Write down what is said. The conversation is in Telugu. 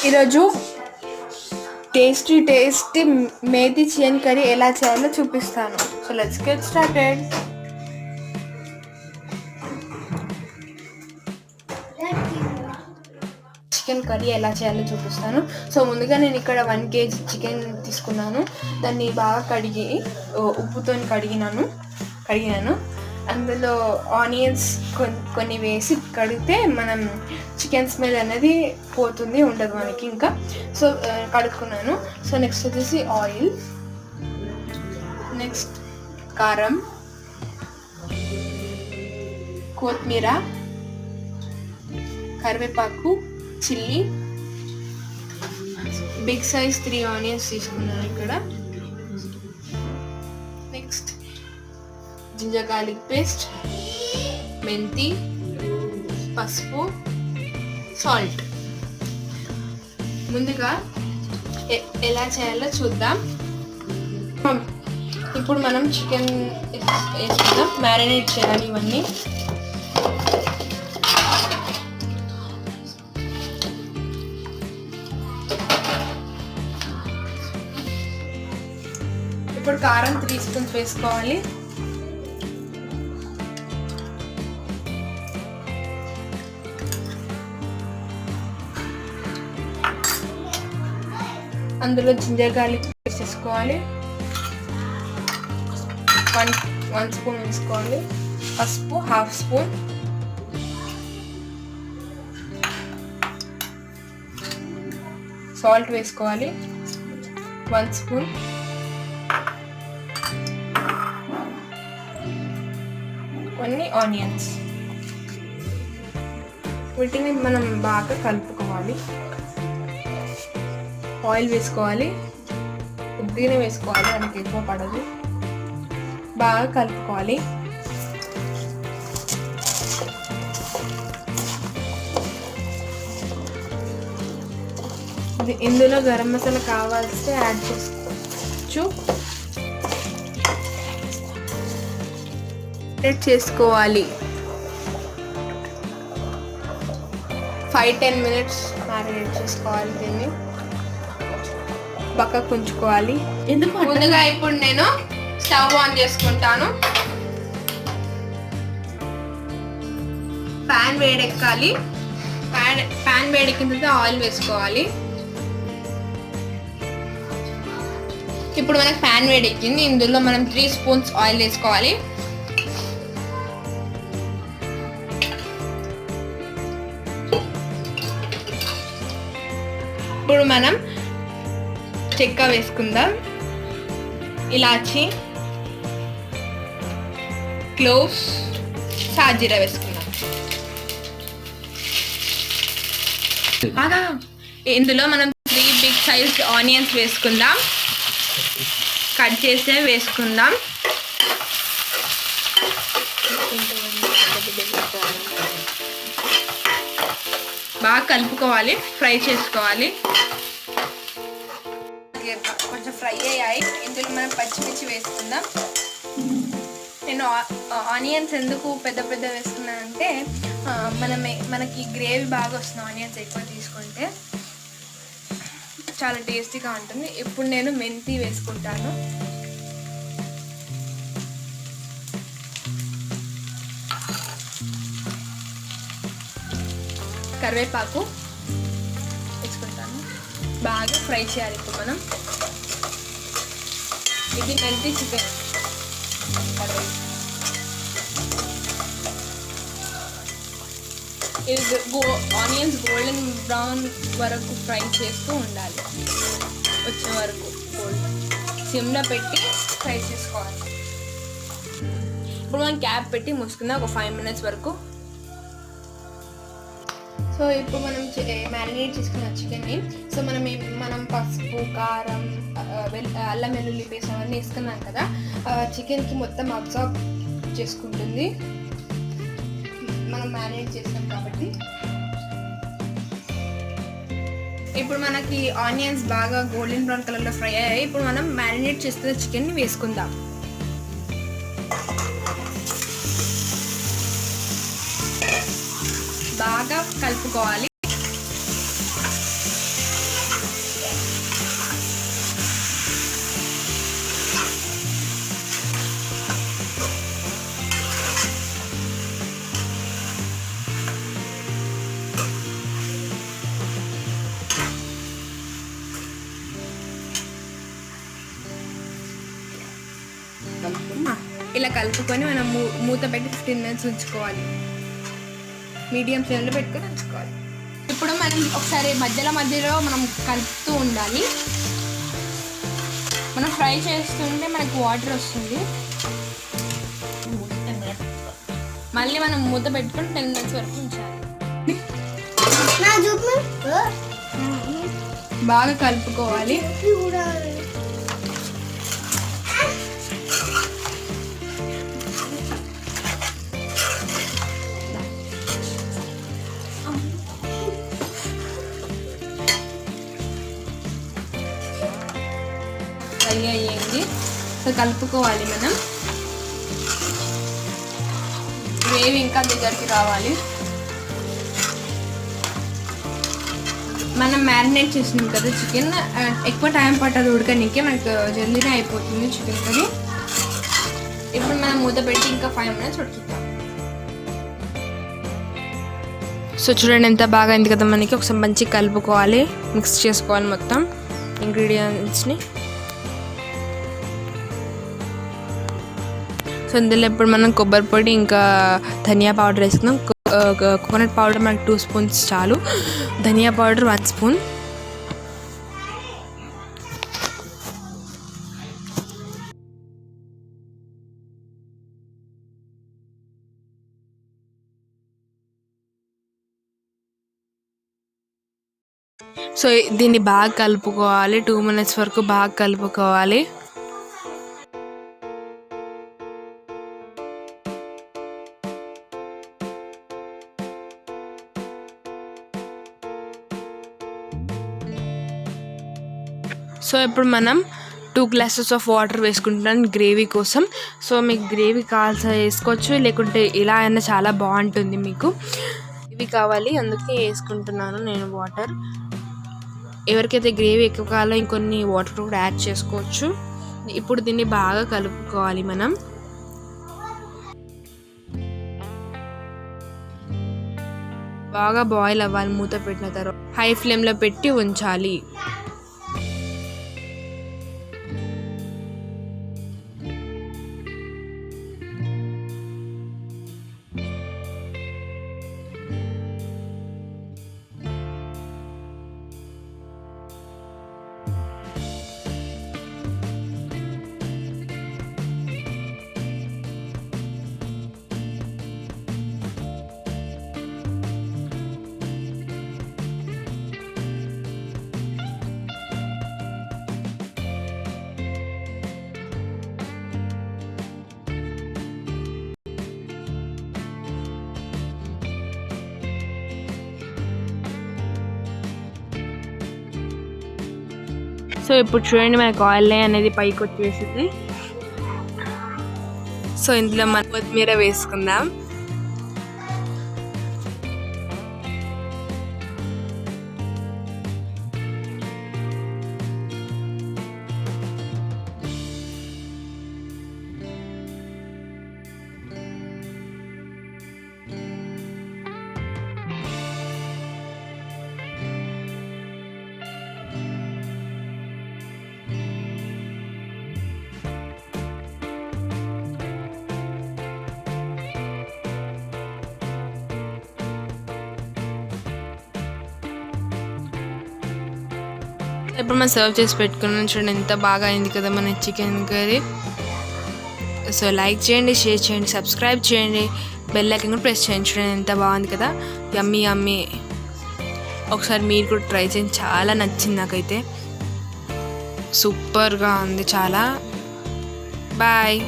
ఈరోజు టేస్టీ మేతి చికెన్ కర్రీ ఎలా చేయాలో చూపిస్తాను. So let's get started. Chicken curry ఎలా చేయాలో చూపిస్తాను. సో ముందుగా నేను ఇక్కడ 1 kg చికెన్ తీసుకున్నాను. దాన్ని బాగా కడిగి ఉప్పుతో కడిగినాను. అందులో ఆనియన్స్ కొన్ని వేసి కడిగితే మనం చికెన్ స్మెల్ అనేది పోతుంది, ఉండదు మనకి ఇంకా. సో కడుక్కున్నాను. సో నెక్స్ట్ వచ్చేసి ఆయిల్, నెక్స్ట్ కారం, కొత్తిమీర, కరివేపాకు, చిల్లీ, బిగ్ సైజ్ 3 ఆనియన్స్ తీసుకున్నాను ఇక్కడ. నెక్స్ట్ జింజర్ గార్లిక్ పేస్ట్, మెంతి, పసుపు, సాల్ట్. ముందుగా ఎలా చేయాలో చూద్దాం. ఇప్పుడు మనం చికెన్ వేసుకుందాం. మ్యారినేట్ చేయాలి ఇవన్నీ. ఇప్పుడు కారం 3 స్పూన్స్ వేసుకోవాలి. అందులో జింజర్ గార్లిక్ పేస్ట్ వేసుకోవాలి. 1 స్పూన్ వేసుకోవాలి. పసుపు 1/2 స్పూన్, సాల్ట్ వేసుకోవాలి 1 స్పూన్, కొన్ని ఆనియన్స్. వీటిని మనం బాగా కలుపుకోవాలి. ఆయిల్ వేసుకోవాలి, కొద్దిగానే వేసుకోవాలి, మనకి ఎక్కువ పడదు. బాగా కలుపుకోవాలి. ఇందులో గరం మసాలా కావాల్సి యాడ్ చేసుకోవాలి. 5-10 minutes మ్యారినేట్ చేసుకోవాలి. దీన్ని పక్కకు ఉంచుకోవాలి. ముందుగా ఇప్పుడు నేను స్టవ్ ఆన్ చేసుకుంటాను. ప్యాన్ వేడెక్కాలి. ప్యాన్ వేడెక్కిన తర్వాత ఆయిల్ వేసుకోవాలి. ఇప్పుడు మనకు ప్యాన్ వేడెక్కింది. ఇందులో మనం 3 స్పూన్స్ ఆయిల్ వేసుకోవాలి. ఇప్పుడు మనం చెక్క వేసుకుందాం, ఇలాచి, క్లోవ్స్, సాజీరా వేసుకుందాం. ఇందులో మనం 3 బిగ్ సైజ్ ఆనియన్స్ వేసుకుందాం. కట్ చేసే వేసుకుందాం. బాగా కలుపుకోవాలి, ఫ్రై చేసుకోవాలి. కొంచెం ఫ్రై అయ్యాయి. ఇందులో మనం పచ్చిమిర్చి వేసుకుందాం. నేను ఆనియన్స్ ఎందుకు పెద్ద వేసుకున్నానంటే మనకి గ్రేవీ బాగా వస్తుంది. ఆనియన్స్ ఎక్కువ తీసుకుంటే చాలా టేస్టీగా ఉంటుంది. ఇప్పుడు నేను మెంతి వేసుకుంటాను. కరివేపాకు వేసుకుంటాను. బాగా ఫ్రై చేయాలి. ఇప్పుడు మనం ఇది మెంతి చికెన్ కర్రీ. ఇది ఆనియన్స్ గోల్డెన్ బ్రౌన్ వరకు ఫ్రై చేస్తూ ఉండాలి. వచ్చే వరకు సిమ్లో పెట్టి ఫ్రై చేసుకోవాలి. ఇప్పుడు మనం క్యాప్ పెట్టి మూసుకుందాం ఒక 5 minutes వరకు. సో ఇప్పుడు మనం మ్యారినేట్ చేసుకున్న చికెన్ని, సో మనం పసుపు, కారం, అల్లం వెల్లుల్లి పేస్ట్ అవన్నీ వేసుకున్నాం కదా, చికెన్కి మొత్తం అబ్జర్వ్ చేసుకుంటుంది మనం మ్యారినేట్ చేసాం కాబట్టి. ఇప్పుడు మనకి ఆనియన్స్ బాగా గోల్డెన్ బ్రౌన్ కలర్లో ఫ్రై అయ్యాయి. ఇప్పుడు మనం మ్యారినేట్ చేస్తున్న చికెన్ని వేసుకుందాం. బాగా కలుపుకోవాలి. ఇలా కలుపుకొని మనం మూత పెట్టి 15 minutes ఉంచుకోవాలి. మీడియం ఫ్లేమ్లో పెట్టుకొని ఉంచుకోవాలి. ఇప్పుడు మనం ఒకసారి మధ్యలో మనం కలుపుతూ ఉండాలి. మనం ఫ్రై చేస్తుంటే మనకు వాటర్ వస్తుంది. మళ్ళీ మనం మూత పెట్టుకొని 10 minutes వరకు ఉంచాలి. బాగా కలుపుకోవాలి. ఫ్రై అయ్యింది. సో కలుపుకోవాలి. మనం గ్రేవీ ఇంకా దగ్గరికి రావాలి. మనం మ్యారినేట్ చేసినాం కదా చికెన్, ఎక్కువ టైం పట్టదు ఉడకడానికి, మనకు జల్దీనే అయిపోతుంది చికెన్ కర్రీ. ఇప్పుడు మనం మూత పెట్టి ఇంకా 5 minutes ఉడికిద్దాం. సో చూడండి ఎంత బాగా అయింది కదా. మనకి ఒకసారి మంచిగా కలుపుకోవాలి, మిక్స్ చేసుకోవాలి మొత్తం ఇంగ్రీడియంట్స్ని. సో ఇందులో ఇప్పుడు మనం కొబ్బరి పొడి ఇంకా ధనియా పౌడర్ వేసుకుందాం. కోకోనట్ పౌడర్ మనకి 2 spoons చాలు, ధనియా పౌడర్ 1 spoon. సో దీన్ని బాగా కలుపుకోవాలి, 2 minutes వరకు బాగా కలుపుకోవాలి. సో ఇప్పుడు మనం 2 glasses ఆఫ్ వాటర్ వేసుకుంటున్నాను గ్రేవీ కోసం. సో మీకు గ్రేవీ కావాల్సిన వేసుకోవచ్చు, లేకుంటే ఇలా అయినా చాలా బాగుంటుంది. మీకు గ్రేవీ కావాలి అందుకే వేసుకుంటున్నాను నేను వాటర్. ఎవరికైతే గ్రేవీ ఎక్కువ కావాలో ఇంకొన్ని వాటర్ కూడా యాడ్ చేసుకోవచ్చు. ఇప్పుడు దీన్ని బాగా కలుపుకోవాలి. మనం బాగా బాయిల్ అవ్వాలి. మూత పెట్టిన తర్వాత హై ఫ్లేమ్లో పెట్టి ఉంచాలి. సో ఇప్పుడు చూడండి మనకు ఆయిల్ అనేది పైకి వచ్చేసింది. సో ఇందులో మనం కొత్తిమీర వేసుకుందాం. ఇప్పుడు మనం సర్వ్ చేసి పెట్టుకున్నాం. చూడండి ఎంత బాగా అయింది కదా మన చికెన్ కర్రీ. సో లైక్ చేయండి, షేర్ చేయండి, సబ్స్క్రైబ్ చేయండి, బెల్ ఐకాన్ కూడా ప్రెస్ చేయండి. చూడండి ఎంత బాగుంది కదా, యమ్మీ యమ్మీ. ఒకసారి మీరు కూడా ట్రై చేయండి, చాలా నచ్చింది నాకైతే, సూపర్గా ఉంది చాలా. బాయ్.